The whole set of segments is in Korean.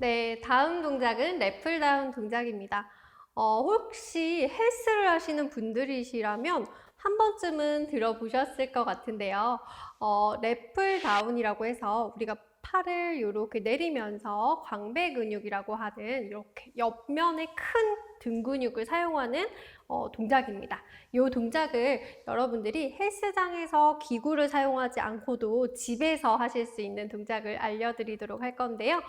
네, 다음 동작은 랩풀다운 동작입니다. 혹시 헬스를 하시는 분들이시라면 한 번쯤은 들어보셨을 것 같은데요. 랩풀다운이라고 해서 우리가 팔을 이렇게 내리면서 광배 근육이라고 하는 이렇게 옆면의 큰 등 근육을 사용하는 동작입니다. 이 동작을 여러분들이 헬스장에서 기구를 사용하지 않고도 집에서 하실 수 있는 동작을 알려드리도록 할 건데요.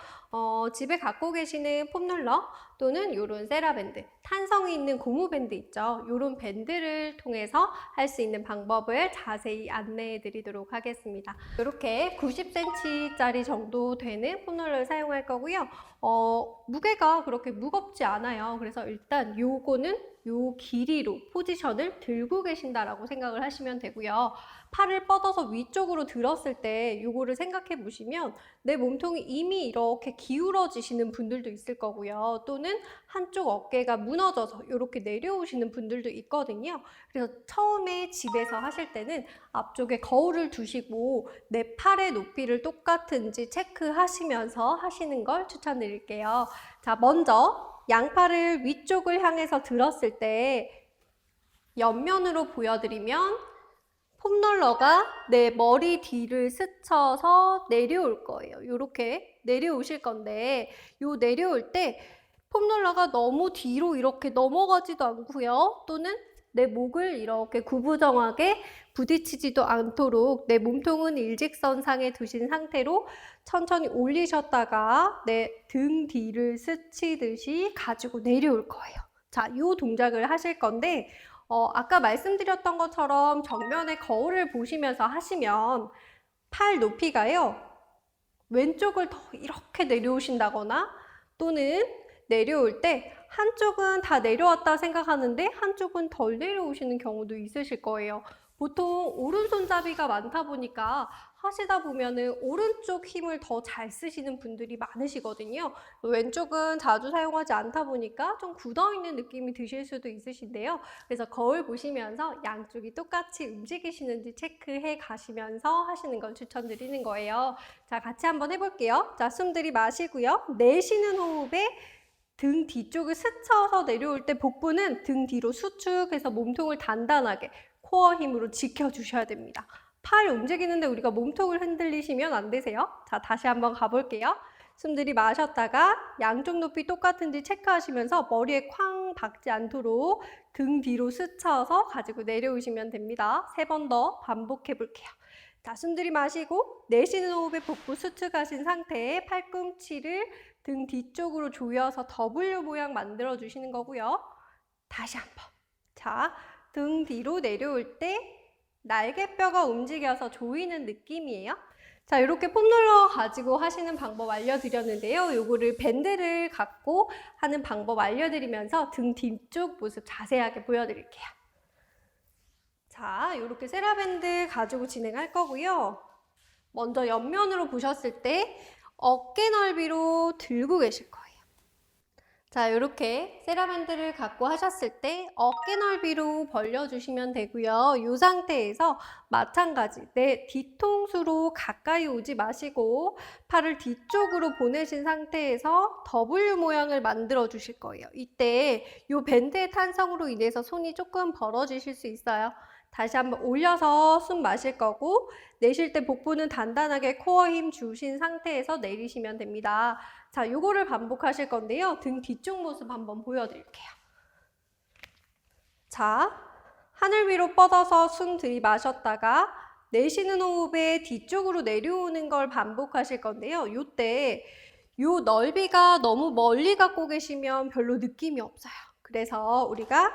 집에 갖고 계시는 폼롤러 또는 이런 세라밴드, 탄성이 있는 고무밴드 있죠. 이런 밴드를 통해서 할 수 있는 방법을 자세히 안내해 드리도록 하겠습니다. 이렇게 90cm짜리 정도 되는 폼롤러를 사용할 거고요. 무게가 그렇게 무겁지 않아요. 그래서 일단 요거는 요 길이로 포지션을 들고 계신다라고 생각을 하시면 되고요. 팔을 뻗어서 위쪽으로 들었을 때 요거를 생각해 보시면 내 몸통이 이미 이렇게 기울어지시는 분들도 있을 거고요. 또는 한쪽 어깨가 무너져서 이렇게 내려오시는 분들도 있거든요. 그래서 처음에 집에서 하실 때는 앞쪽에 거울을 두시고 내 팔의 높이를 똑같은지 체크하시면서 하시는 걸 추천드릴게요. 자, 먼저 양팔을 위쪽을 향해서 들었을 때 옆면으로 보여드리면 폼롤러가 내 머리 뒤를 스쳐서 내려올 거예요. 이렇게 내려오실 건데 요 내려올 때 폼롤러가 너무 뒤로 이렇게 넘어가지도 않고요. 또는 내 목을 이렇게 구부정하게 부딪히지도 않도록 내 몸통은 일직선상에 두신 상태로 천천히 올리셨다가 내 등 뒤를 스치듯이 가지고 내려올 거예요. 자, 이 동작을 하실 건데 아까 말씀드렸던 것처럼 정면에 거울을 보시면서 하시면 팔 높이가요. 왼쪽을 더 이렇게 내려오신다거나 또는 내려올 때 한쪽은 다 내려왔다 생각하는데 한쪽은 덜 내려오시는 경우도 있으실 거예요. 보통 오른손잡이가 많다 보니까 하시다 보면은 오른쪽 힘을 더 잘 쓰시는 분들이 많으시거든요. 왼쪽은 자주 사용하지 않다 보니까 좀 굳어있는 느낌이 드실 수도 있으신데요. 그래서 거울 보시면서 양쪽이 똑같이 움직이시는지 체크해 가시면서 하시는 걸 추천드리는 거예요. 자, 같이 한번 해볼게요. 자, 숨 들이마시고요. 내쉬는 호흡에 등 뒤쪽을 스쳐서 내려올 때 복부는 등 뒤로 수축해서 몸통을 단단하게 코어 힘으로 지켜주셔야 됩니다. 팔 움직이는데 우리가 몸통을 흔들리시면 안 되세요. 자, 다시 한번 가볼게요. 숨 들이마셨다가 양쪽 높이 똑같은지 체크하시면서 머리에 쾅 박지 않도록 등 뒤로 스쳐서 가지고 내려오시면 됩니다. 3번 더 반복해 볼게요. 자, 숨 들이마시고 내쉬는 호흡에 복부 수축하신 상태에 팔꿈치를 등 뒤쪽으로 조여서 W 모양 만들어 주시는 거고요. 다시 한번. 자, 등 뒤로 내려올 때 날개뼈가 움직여서 조이는 느낌이에요. 자, 이렇게 폼롤러 가지고 하시는 방법 알려드렸는데요. 요거를 밴드를 갖고 하는 방법 알려드리면서 등 뒤쪽 모습 자세하게 보여드릴게요. 자, 이렇게 세라밴드 가지고 진행할 거고요. 먼저 옆면으로 보셨을 때 어깨 넓이로 들고 계실 거예요. 자, 이렇게 세라밴드를 갖고 하셨을 때 어깨 넓이로 벌려주시면 되고요. 이 상태에서 마찬가지 내 뒤통수로 가까이 오지 마시고 팔을 뒤쪽으로 보내신 상태에서 W 모양을 만들어 주실 거예요. 이때 이 밴드의 탄성으로 인해서 손이 조금 벌어지실 수 있어요. 다시 한번 올려서 숨 마실 거고 내쉴 때 복부는 단단하게 코어 힘 주신 상태에서 내리시면 됩니다. 자, 요거를 반복하실 건데요. 등 뒤쪽 모습 한번 보여드릴게요. 자, 하늘 위로 뻗어서 숨 들이마셨다가 내쉬는 호흡에 뒤쪽으로 내려오는 걸 반복하실 건데요. 요때 요 넓이가 너무 멀리 갖고 계시면 별로 느낌이 없어요. 그래서 우리가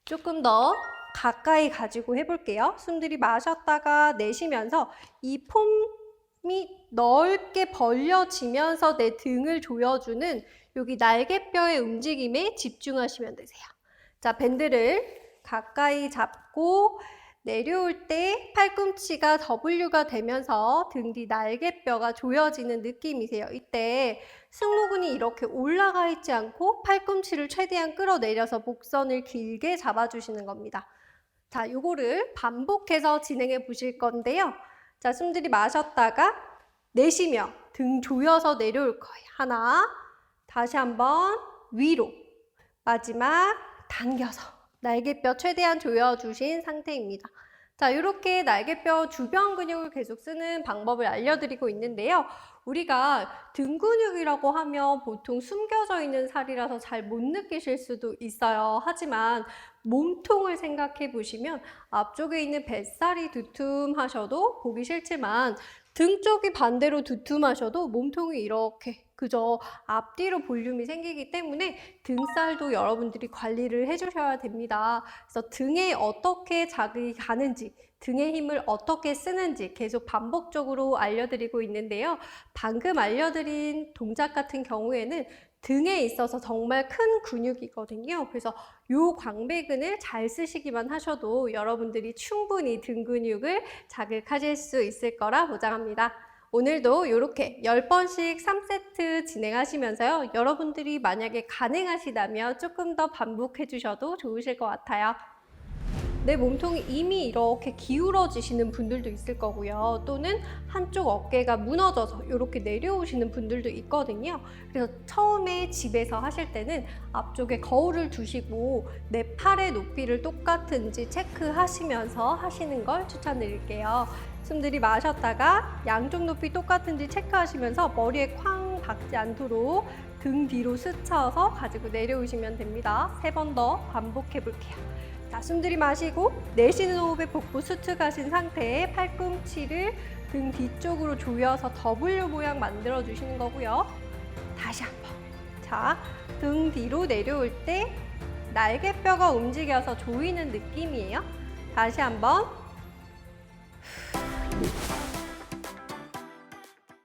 조금 더 가까이 가지고 해볼게요. 숨 들이마셨다가 내쉬면서 이 폼이 넓게 벌려지면서 내 등을 조여주는 여기 날개뼈의 움직임에 집중하시면 되세요. 자, 밴드를 가까이 잡고 내려올 때 팔꿈치가 W가 되면서 등 뒤 날개뼈가 조여지는 느낌이세요. 이때 승모근이 이렇게 올라가 있지 않고 팔꿈치를 최대한 끌어내려서 목선을 길게 잡아주시는 겁니다. 자, 요거를 반복해서 진행해 보실 건데요. 자, 숨 들이마셨다가 내쉬며 등 조여서 내려올 거예요. 하나, 다시 한번 위로, 마지막 당겨서 날개뼈 최대한 조여주신 상태입니다. 자, 이렇게 날개뼈 주변 근육을 계속 쓰는 방법을 알려드리고 있는데요. 우리가 등 근육이라고 하면 보통 숨겨져 있는 살이라서 잘 못 느끼실 수도 있어요. 하지만 몸통을 생각해 보시면 앞쪽에 있는 뱃살이 두툼하셔도 보기 싫지만 등 쪽이 반대로 두툼하셔도 몸통이 이렇게 그저 앞뒤로 볼륨이 생기기 때문에 등살도 여러분들이 관리를 해주셔야 됩니다. 그래서 등에 어떻게 자극이 가는지, 등의 힘을 어떻게 쓰는지 계속 반복적으로 알려드리고 있는데요. 방금 알려드린 동작 같은 경우에는 등에 있어서 정말 큰 근육이거든요. 그래서 이 광배근을 잘 쓰시기만 하셔도 여러분들이 충분히 등 근육을 자극하실 수 있을 거라 보장합니다. 오늘도 이렇게 10번씩 3세트 진행하시면서요. 여러분들이 만약에 가능하시다면 조금 더 반복해 주셔도 좋으실 것 같아요. 내 몸통이 이미 이렇게 기울어지시는 분들도 있을 거고요. 또는 한쪽 어깨가 무너져서 이렇게 내려오시는 분들도 있거든요. 그래서 처음에 집에서 하실 때는 앞쪽에 거울을 두시고 내 팔의 높이를 똑같은지 체크하시면서 하시는 걸 추천드릴게요. 숨 들이마셨다가 양쪽 높이 똑같은지 체크하시면서 머리에 쾅 박지 않도록 등 뒤로 스쳐서 가지고 내려오시면 됩니다. 3번 더 반복해 볼게요. 자, 숨 들이마시고 내쉬는 호흡에 복부 수축하신 상태에 팔꿈치를 등 뒤쪽으로 조여서 W 모양 만들어 주시는 거고요. 다시 한번. 자, 등 뒤로 내려올 때 날개뼈가 움직여서 조이는 느낌이에요. 다시 한번.